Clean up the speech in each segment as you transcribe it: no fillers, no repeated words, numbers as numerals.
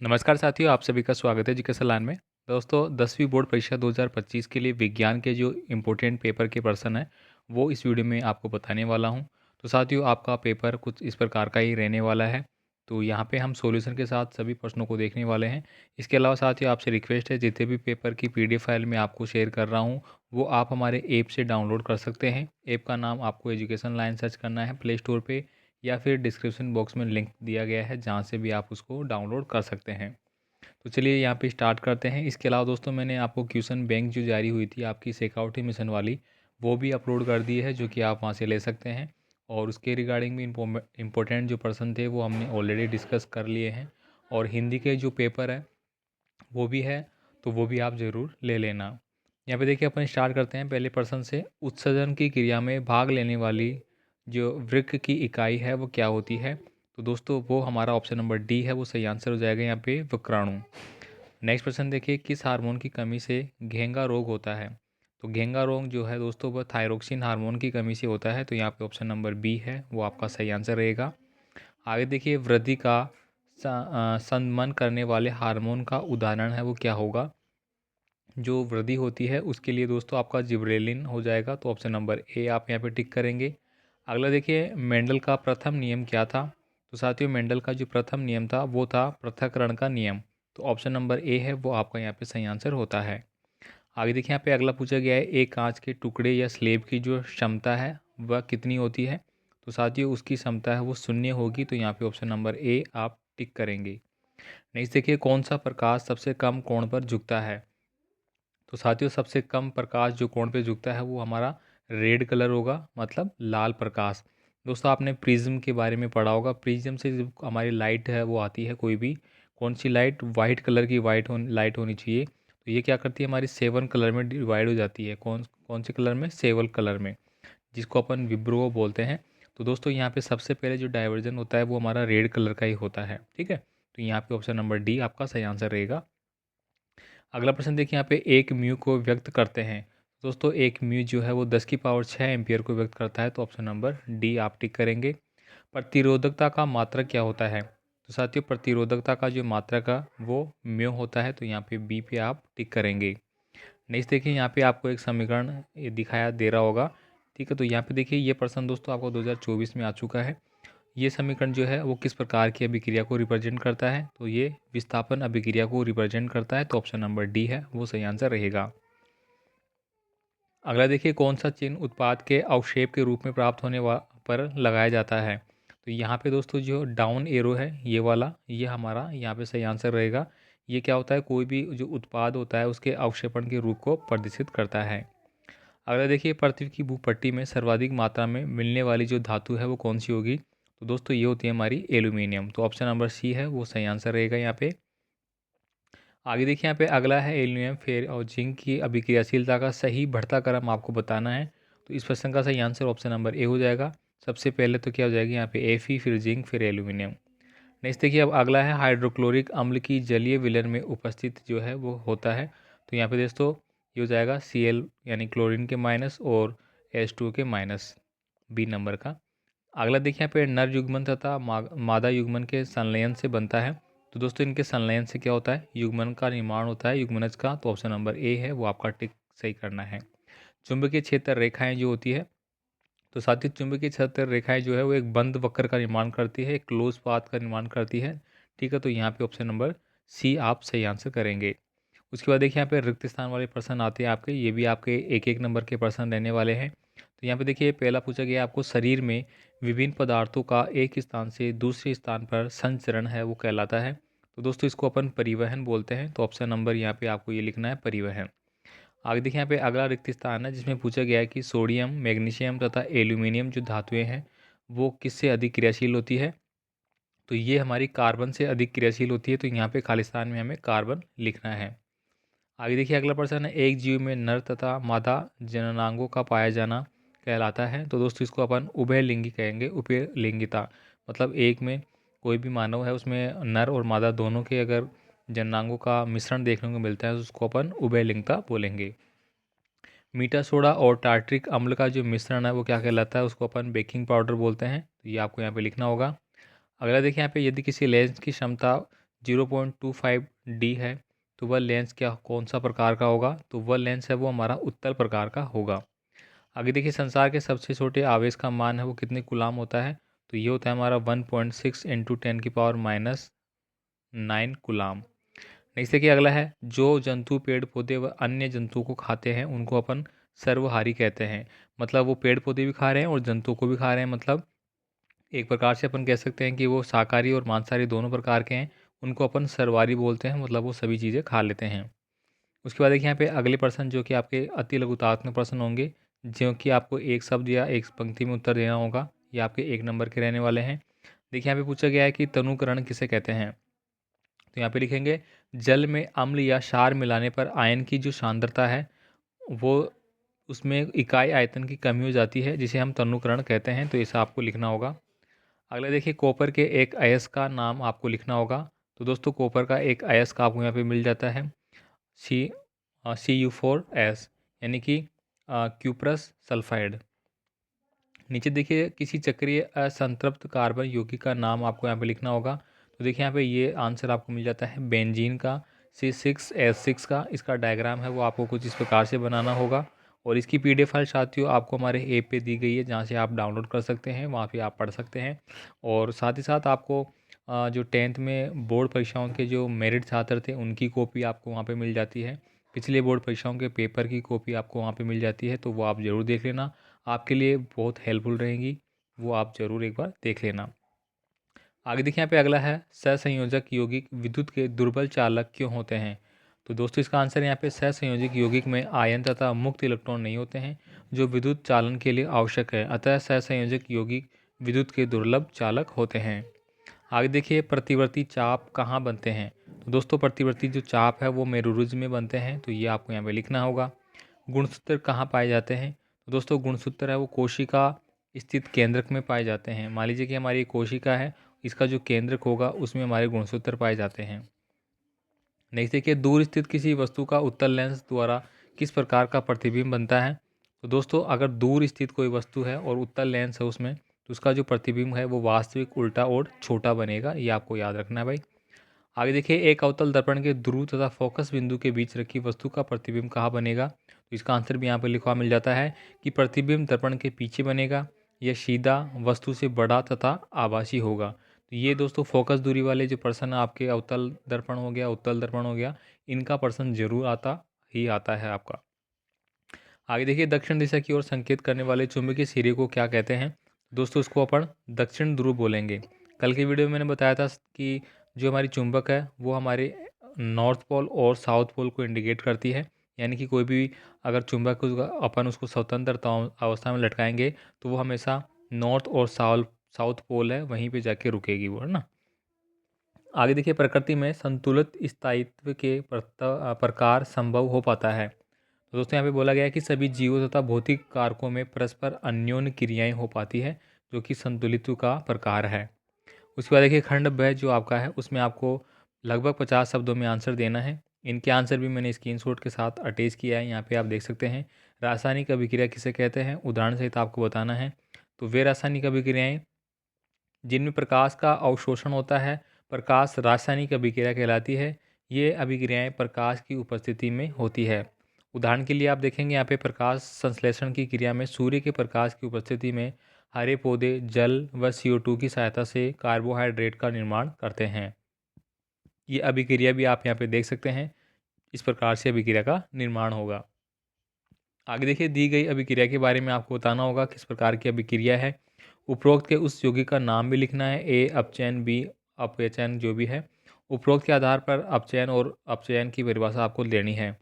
नमस्कार साथियों, आप सभी का स्वागत है जीके सलान में। दोस्तों 10वीं बोर्ड परीक्षा 2025 के लिए विज्ञान के जो इम्पोर्टेंट पेपर के प्रश्न हैं वो इस वीडियो में आपको बताने वाला हूं। तो साथियों आपका पेपर कुछ इस प्रकार का ही रहने वाला है। तो यहाँ पे हम सॉल्यूशन के साथ सभी प्रश्नों को देखने वाले हैं। इसके अलावा साथियों आपसे रिक्वेस्ट है, जितने भी पेपर की PDF फाइल मैं आपको शेयर कर रहा हूँ वो आप हमारे ऐप से डाउनलोड कर सकते हैं। ऐप का नाम आपको एजुकेशन लाइन सर्च करना है प्ले स्टोर पर, या फिर डिस्क्रिप्शन बॉक्स में लिंक दिया गया है जहाँ से भी आप उसको डाउनलोड कर सकते हैं। तो चलिए यहाँ पे स्टार्ट करते हैं। इसके अलावा दोस्तों मैंने आपको क्वेश्चन बैंक जो जारी हुई थी आपकी सिक्योरिटी मिशन वाली, वो भी अपलोड कर दी है, जो कि आप वहाँ से ले सकते हैं। और उसके रिगार्डिंग भी इम्पोर्टेंट जो पर्सन थे वो हमने ऑलरेडी डिस्कस कर लिए हैं। और हिंदी के जो पेपर है वो भी है, तो वो भी आप ज़रूर ले लेना। यहाँ पे देखिए अपन स्टार्ट करते हैं पहले पर्सन से। उत्सर्जन की क्रिया में भाग लेने वाली जो वृक्क की इकाई है वो क्या होती है? तो दोस्तों वो हमारा ऑप्शन नंबर डी है, वो सही आंसर हो जाएगा यहाँ पे वक्राणु। नेक्स्ट क्वेश्चन देखिए, किस हार्मोन की कमी से घेंगा रोग होता है? तो घेंगा रोग जो है दोस्तों वह थायरोक्सिन हार्मोन की कमी से होता है, तो यहाँ पे ऑप्शन नंबर बी है वो आपका सही आंसर रहेगा। आगे देखिए, वृद्धि का संदमन करने वाले हार्मोन का उदाहरण है वो क्या होगा? जो वृद्धि होती है उसके लिए दोस्तों आपका जिब्रेलिन हो जाएगा, तो ऑप्शन नंबर ए आप यहाँ पे टिक करेंगे। अगला देखिए, मेंडल का प्रथम नियम क्या था? तो साथियों मेंडल का जो प्रथम नियम था वो था पृथक्करण का नियम, तो ऑप्शन नंबर ए है वो आपका यहाँ पे सही आंसर होता है। आगे देखिए, यहाँ पे अगला पूछा गया है, एक कांच के टुकड़े या स्लेब की जो क्षमता है वह कितनी होती है? तो साथियों उसकी क्षमता है वो 0 होगी, तो यहाँ पे ऑप्शन नंबर ए आप टिक करेंगे। नेक्स्ट देखिए, कौन सा प्रकाश सबसे कम कोण पर झुकता है? तो साथियों सबसे कम प्रकाश जो कोण पे झुकता है वो हमारा रेड कलर होगा, मतलब लाल प्रकाश। दोस्तों आपने प्रिज्म के बारे में पढ़ा होगा। प्रिज्म से जो हमारी लाइट है वो आती है, कोई भी कौन सी लाइट, वाइट कलर की लाइट होनी चाहिए। तो ये क्या करती है, हमारी 7 कलर में डिवाइड हो जाती है। कौन कौन से कलर में? 7 कलर में, जिसको अपन विब्रो बोलते हैं। तो दोस्तों यहाँ पे सबसे पहले जो डाइवर्जन होता है वो हमारा रेड कलर का ही होता है, ठीक है। तो यहाँ पे ऑप्शन नंबर डी आपका सही आंसर रहेगा। अगला प्रश्न देखिए, यहाँ पे एक म्यू को व्यक्त करते हैं। दोस्तों एक म्यू जो है वो 10 की पावर 6 एम्पियर को व्यक्त करता है, तो ऑप्शन नंबर डी आप टिक करेंगे। प्रतिरोधकता का मात्रक क्या होता है? तो साथियों प्रतिरोधकता का जो मात्रक है वो म्यू होता है, तो यहाँ पे बी पे आप टिक करेंगे। नेक्स्ट देखिए, यहाँ पे आपको एक समीकरण ये दिखाया दे रहा होगा, ठीक है। तो यहाँ पे देखिए ये प्रश्न दोस्तों आपको 2024 में आ चुका है। ये समीकरण जो है वो किस प्रकार की अभिक्रिया को रिप्रेजेंट करता है? तो ये विस्थापन अभिक्रिया को रिप्रेजेंट करता है, तो ऑप्शन नंबर डी है वो सही आंसर रहेगा। अगला देखिए, कौन सा चिन्ह उत्पाद के अवक्षेप के रूप में प्राप्त होने पर लगाया जाता है? तो यहाँ पे दोस्तों जो डाउन एरो है ये वाला, ये हमारा यहाँ पे सही आंसर रहेगा। ये क्या होता है, कोई भी जो उत्पाद होता है उसके अवक्षेपण के रूप को प्रदर्शित करता है। अगला देखिए, पृथ्वी की भूपट्टी में सर्वाधिक मात्रा में मिलने वाली जो धातु है वो कौन सी होगी? तो दोस्तों ये होती है हमारी एल्यूमिनियम, तो ऑप्शन नंबर सी है वो सही आंसर रहेगा यहाँ पे। आगे देखिए, यहाँ पे अगला है एल्यूमिनियम फेर और जिंक की अभिक्रियाशीलता का सही बढ़ता क्रम आपको बताना है। तो इस प्रश्न का सही आंसर ऑप्शन नंबर ए हो जाएगा। सबसे पहले तो क्या हो जाएगी यहाँ पे एफी, फिर जिंक, फिर एल्यूमिनियम। नेक्स्ट देखिए, अब अगला है हाइड्रोक्लोरिक अम्ल की जलीय विलयन में उपस्थित जो है वो होता है। तो यहाँ पे दोस्तों ये हो जाएगा Cl यानी क्लोरीन के माइनस और H2 के माइनस, बी नंबर का। अगला देखिए, यहाँ पे नर युग्मन तथा मादा युग्मन के संलयन से बनता है। तो दोस्तों इनके संलयन से क्या होता है, युग्मन का निर्माण होता है, युग्मनज का, तो ऑप्शन नंबर ए है वो आपका टिक सही करना है। चुंबकीय क्षेत्र रेखाएं जो होती है, तो साथ ही चुंबकीय क्षेत्र रेखाएं जो है वो एक बंद वक्र का निर्माण करती है, एक क्लोज पाथ का निर्माण करती है, ठीक है। तो यहाँ पे ऑप्शन नंबर सी आप सही आंसर करेंगे। उसके बाद देखिए, यहाँ पे रिक्त स्थान वाले प्रश्न आते हैं आपके, ये भी आपके एक एक नंबर के प्रश्न रहने वाले हैं। तो यहाँ पे देखिए पहला पूछा गया आपको, शरीर में विभिन्न पदार्थों का एक स्थान से दूसरे स्थान पर संचरण है वो कहलाता है। तो दोस्तों इसको अपन परिवहन बोलते हैं, तो ऑप्शन नंबर यहाँ पे आपको ये लिखना है परिवहन। आगे देखिए, यहाँ पे अगला रिक्त स्थान है जिसमें पूछा गया है कि सोडियम, मैग्नीशियम तथा एल्यूमिनियम जो धातुएं हैं वो किससे अधिक क्रियाशील होती है? तो ये हमारी कार्बन से अधिक क्रियाशील होती है, तो यहाँ पे खालिस्तान में हमें कार्बन लिखना है। आगे देखिए अगला प्रश्न है, एक जीव में नर तथा मादा जननांगों का पाया जाना कहलाता है। तो दोस्तों इसको अपन उभयलिंगी कहेंगे, उभयलिंगिता, मतलब एक में कोई भी मानव है उसमें नर और मादा दोनों के अगर जननांगों का मिश्रण देखने को मिलता है तो उसको अपन उभयलिंगता बोलेंगे। मीठा सोडा और टार्ट्रिक अम्ल का जो मिश्रण है वो क्या कहलाता है? उसको अपन बेकिंग पाउडर बोलते हैं, तो ये आपको यहाँ पे लिखना होगा। अगला देखिए, यहाँ पे यदि किसी लेंस की क्षमता 0.25 डी है, तो वह लेंस क्या कौन सा प्रकार का होगा, तो वह लेंस है वो हमारा उत्तल प्रकार का होगा। आगे देखिए संसार के सबसे छोटे आवेश का मान है वो कितने कूलाम होता है, तो ये होता है हमारा 1.6 इंटू 10⁻⁹ कूलाम। नेक्स्ट देखिए अगला है, जो जंतु पेड़ पौधे व अन्य जंतुओं को खाते हैं उनको अपन सर्वहारी कहते हैं। मतलब वो पेड़ पौधे भी खा रहे हैं और जंतुओं को भी खा रहे हैं, मतलब एक प्रकार से अपन कह सकते हैं कि वो शाकाहारी और मांसाहारी दोनों प्रकार के हैं। उनको अपन सर्वाहारी बोलते हैं, मतलब वो सभी चीज़ें खा लेते हैं। उसके बाद देखिए यहाँ पे अगले प्रश्न जो कि आपके अति लघुतात्मक प्रश्न होंगे, जो कि आपको एक शब्द या एक पंक्ति में उत्तर देना होगा। ये आपके 1 नंबर के रहने वाले हैं। देखिए यहाँ पे पूछा गया है कि तनुकरण किसे कहते हैं, तो यहाँ पे लिखेंगे जल में अम्ल या क्षार मिलाने पर आयन की जो सांद्रता है वो उसमें इकाई आयतन की कमी हो जाती है, जिसे हम तनुकरण कहते हैं, तो इसे आपको लिखना होगा। अगला देखिए कॉपर के एक अयस्क का नाम आपको लिखना होगा। तो दोस्तों कॉपर का एक अयस्क आपको यहाँ पे मिल जाता है सी CU4S, यानी कि क्यूप्रस सल्फाइड। नीचे देखिए किसी चक्रीय असंतृप्त कार्बन यौगिक का नाम आपको यहाँ पे लिखना होगा। तो देखिए यहाँ पे ये आंसर आपको मिल जाता है बेंजीन का C6H6 का। इसका डायग्राम है वो आपको कुछ इस प्रकार से बनाना होगा, और इसकी PDF फाइल साथियों आपको हमारे ऐप पे दी गई है, जहाँ से आप डाउनलोड कर सकते हैं, वहाँ पे आप पढ़ सकते हैं। और साथ ही साथ आपको जो 10th में बोर्ड परीक्षाओं के जो मेरिट छात्र थे उनकी कॉपी आपको वहाँ पे मिल जाती है। पिछले बोर्ड परीक्षाओं के पेपर की कॉपी आपको वहाँ पे मिल जाती है, तो वो आप ज़रूर देख लेना, आपके लिए बहुत हेल्पफुल रहेंगी, वो आप ज़रूर एक बार देख लेना। आगे देखिए यहाँ पे अगला है सहसंयोजक यौगिक विद्युत के दुर्बल चालक क्यों होते हैं। तो दोस्तों इसका आंसर यहाँ पे सहसंयोजक यौगिक में आयन तथा मुक्त इलेक्ट्रॉन नहीं होते हैं, जो विद्युत चालन के लिए आवश्यक है, अतः सहसंयोजक यौगिक विद्युत के दुर्लभ चालक होते हैं। आगे देखिए प्रतिवर्ती चाप कहाँ बनते हैं। तो दोस्तों प्रतिवर्ती जो चाप है वो मेरुरुज में बनते हैं, तो ये आपको यहाँ पे लिखना होगा। गुणसूत्र कहाँ पाए जाते हैं, तो दोस्तों गुणसूत्र है वो कोशिका स्थित केंद्रक में पाए जाते हैं। मान लीजिए कि हमारी कोशिका है, इसका जो केंद्रक होगा उसमें हमारे गुणसूत्र पाए जाते हैं। नेक्स्ट देखिए दूर स्थित किसी वस्तु का उत्तल लेंस द्वारा किस प्रकार का प्रतिबिंब बनता है। तो दोस्तों अगर दूर स्थित कोई वस्तु है और उत्तल लेंस है उसमें, तो उसका जो प्रतिबिंब है वो वास्तविक उल्टा और छोटा बनेगा, ये आपको याद रखना है भाई। आगे देखिए एक अवतल दर्पण के ध्रुव तथा फोकस बिंदु के बीच रखी वस्तु का प्रतिबिंब कहाँ बनेगा। तो इसका आंसर भी यहाँ पर लिखा मिल जाता है कि प्रतिबिंब दर्पण के पीछे बनेगा, यह सीधा वस्तु से बड़ा तथा आभासी होगा। तो ये दोस्तों फोकस दूरी वाले जो प्रश्न आपके अवतल दर्पण हो गया, उत्तल दर्पण हो गया, इनका प्रश्न जरूर आता है आपका। आगे देखिए दक्षिण दिशा की ओर संकेत करने वाले चुंबकीय सिरे को क्या कहते हैं। दोस्तों इसको अपन दक्षिण ध्रुव बोलेंगे। कल की वीडियो में मैंने बताया था कि जो हमारी चुंबक है वो हमारे नॉर्थ पोल और साउथ पोल को इंडिकेट करती है, यानी कि कोई भी अगर चुंबक को अपन उसको स्वतंत्र अवस्था में लटकाएंगे तो वो हमेशा नॉर्थ और साउथ पोल है वहीं पे जाके रुकेगी वो, है ना। आगे देखिए प्रकृति में संतुलित स्थायित्व के प्रकार संभव हो पाता है। तो दोस्तों यहाँ पे बोला गया है कि सभी जीवों तथा भौतिक कारकों में परस्पर अन्योन्य क्रियाएं हो पाती है, जो कि संतुलित का प्रकार है। उसके बाद देखिए खंड ब जो आपका है उसमें आपको लगभग 50 शब्दों में आंसर देना है। इनके आंसर भी मैंने स्क्रीनशॉट के साथ अटैच किया है, यहाँ पे आप देख सकते हैं। रासायनिक अभिक्रिया किसे कहते हैं, उदाहरण सहित आपको बताना है। तो वे रासायनिक अभिक्रियाएं जिनमें प्रकाश का अवशोषण होता है, प्रकाश रासायनिक अभिक्रिया कहलाती है। ये अभिक्रियाएं प्रकाश की उपस्थिति में होती है। उदाहरण के लिए आप देखेंगे यहाँ पे प्रकाश संश्लेषण की क्रिया में सूर्य के प्रकाश की उपस्थिति में हरे पौधे जल व CO2 की सहायता से कार्बोहाइड्रेट का निर्माण करते हैं। ये अभिक्रिया भी आप यहाँ पे देख सकते हैं, इस प्रकार से अभिक्रिया का निर्माण होगा। आगे देखिए दी गई अभिक्रिया के बारे में आपको बताना होगा किस प्रकार की अभिक्रिया है। उपरोक्त के उस यौगिक का नाम भी लिखना है, A अपचयन, B अपचयन जो भी है। उपरोक्त के आधार पर अपचयन और अपचयन की परिभाषा आपको देनी है।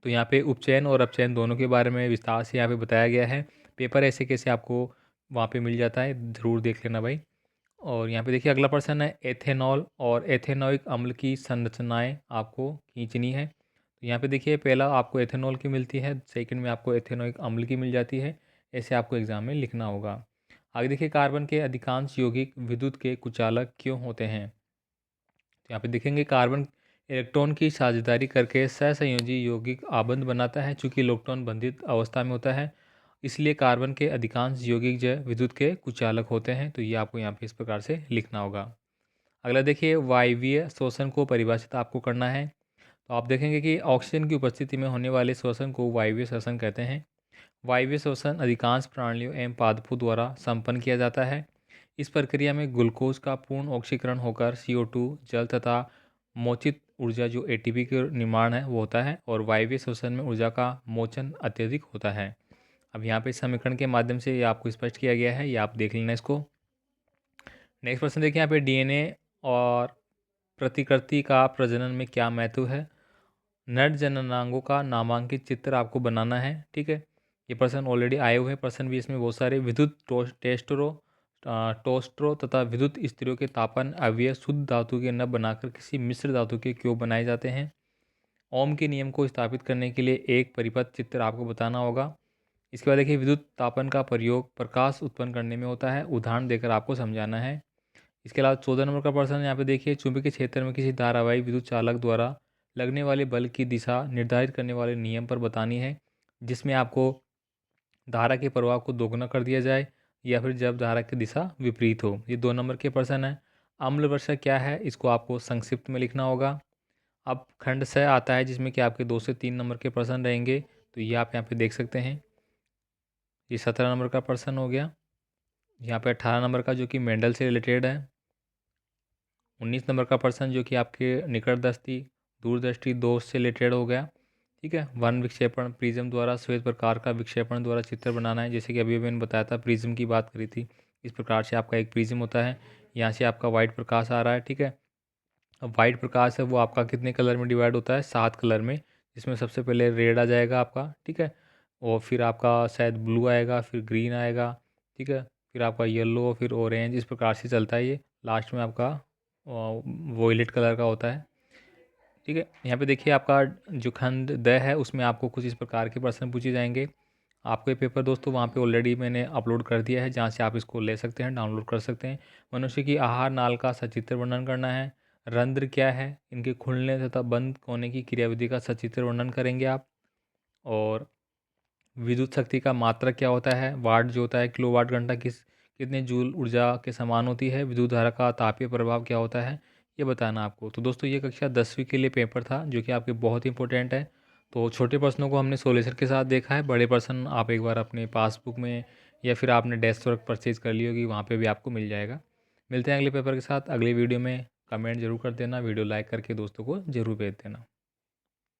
तो यहाँ पे उपचयन और अपचयन दोनों के बारे में विस्तार से यहाँ पे बताया गया है। पेपर ऐसे कैसे आपको वहाँ पे मिल जाता है, ज़रूर देख लेना भाई। और यहाँ पे देखिए अगला प्रश्न है एथेनॉल और एथेनॉइक अम्ल की संरचनाएं आपको खींचनी है। तो यहाँ पे देखिए पहला आपको एथेनॉल की मिलती है, सेकंड में आपको एथेनॉइक अम्ल की मिल जाती है। ऐसे आपको एग्जाम में लिखना होगा। आगे देखिए कार्बन के अधिकांश यौगिक विद्युत के कुचालक क्यों होते हैं। तो यहाँ पे देखेंगे कार्बन इलेक्ट्रॉन की साझेदारी करके सहसंयोजी यौगिक आबंध बनाता है। चूंकि इलेक्ट्रॉन बंधित अवस्था में होता है, इसलिए कार्बन के अधिकांश यौगिक जो है विद्युत के कुचालक होते हैं। तो ये आपको यहाँ पे इस प्रकार से लिखना होगा। अगला देखिए वायवीय श्वसन को परिभाषित आपको करना है। तो आप देखेंगे कि ऑक्सीजन की उपस्थिति में होने वाले श्वसन को वायवीय श्वसन कहते हैं। वायवीय श्वसन अधिकांश प्राणियों एवं पादपों द्वारा संपन्न किया जाता है। इस प्रक्रिया में ग्लूकोज का पूर्ण ऑक्सीकरण होकर CO2 जल तथा मोचित ऊर्जा जो ATP के निर्माण है वो होता है, और वायवीय श्वसन में ऊर्जा का मोचन अत्यधिक होता है। अब यहाँ पे समीकरण के माध्यम से ये आपको स्पष्ट किया गया है, ये आप देख लेना इसको। नेक्स्ट प्रश्न देखिए यहाँ पे DNA और प्रतिकृति का प्रजनन में क्या महत्व है। नर जननांगों का नामांकित चित्र आपको बनाना है, ठीक है। ये प्रश्न ऑलरेडी आए हुए हैं, प्रश्न भी इसमें बहुत सारे। विद्युत टोस्ट्रो तथा विद्युत स्त्रियों के तापन अवयव शुद्ध धातु के न बनाकर किसी मिश्र धातु के क्यों बनाए जाते हैं। ओम के नियम को स्थापित करने के लिए एक परिपथ चित्र आपको बताना होगा। इसके बाद देखिए विद्युत तापन का प्रयोग प्रकाश उत्पन्न करने में होता है, उदाहरण देकर आपको समझाना है। इसके अलावा 14 नंबर का प्रश्न यहाँ पे देखिए चुंबकीय क्षेत्र में किसी धारावाही विद्युत चालक द्वारा लगने वाले बल की दिशा निर्धारित करने वाले नियम पर बतानी है, जिसमें आपको धारा के प्रवाह को दोगुना कर दिया जाए या फिर जब धारा की दिशा विपरीत हो। ये 2 नंबर के प्रश्न है। अम्ल वर्षा क्या है, इसको आपको संक्षिप्त में लिखना होगा। अब खंड 6 आता है जिसमें कि आपके 2 से 3 नंबर के प्रश्न रहेंगे, तो ये आप यहाँ पे देख सकते हैं। ये 17 नंबर का प्रश्न हो गया। यहाँ पे 18 नंबर का जो कि मेंडल से रिलेटेड है। 19 नंबर का प्रश्न जो कि आपके निकटदर्शी दूरदृष्टि दोष से रिलेटेड हो गया, ठीक है। वन विक्षेपण प्रिज्म द्वारा श्वेत प्रकार का विक्षेपण द्वारा चित्र बनाना है, जैसे कि अभी मैंने बताया था, प्रिज्म की बात करी थी। इस प्रकार से आपका एक प्रिज्म होता है, यहाँ से आपका वाइट प्रकाश आ रहा है, ठीक है। अब वाइट प्रकाश है वो आपका कितने कलर में डिवाइड होता है, 7 कलर में, जिसमें सबसे पहले रेड आ जाएगा आपका, ठीक है। और फिर आपका शायद ब्लू आएगा, फिर ग्रीन आएगा, ठीक है, फिर आपका येलो, फिर ऑरेंज, इस प्रकार से चलता है ये। लास्ट में आपका वॉयलेट कलर का होता है, ठीक है। यहाँ पे देखिए आपका जो खंड द है उसमें आपको कुछ इस प्रकार के प्रश्न पूछे जाएंगे। आपको ये पेपर दोस्तों वहाँ पे ऑलरेडी मैंने अपलोड कर दिया है, जहाँ से आप इसको ले सकते हैं, डाउनलोड कर सकते हैं। मनुष्य की आहार नाल का सचित्र वर्णन करना है। रंध्र क्या है, इनके खुलने तथा बंद होने की क्रियाविधि का सचित्र वर्णन करेंगे आप। और विद्युत शक्ति का मात्रक क्या होता है, वाट जो होता है, किलोवाट घंटा कितने जूल ऊर्जा के समान होती है। विद्युत धारा का तापीय प्रभाव क्या होता है, ये बताना आपको। तो दोस्तों ये कक्षा 10वीं के लिए पेपर था जो कि आपके बहुत इंपॉर्टेंट है। तो छोटे प्रश्नों को हमने सोल्यूशन के साथ देखा है, बड़े प्रश्न आप एक बार अपने पासबुक में या फिर आपने डेस्क वर्क परचेज कर ली होगी, वहाँ पे भी आपको मिल जाएगा। मिलते हैं अगले पेपर के साथ। अगले वीडियो में कमेंट जरूर कर देना, वीडियो लाइक करके दोस्तों को जरूर भेज देना।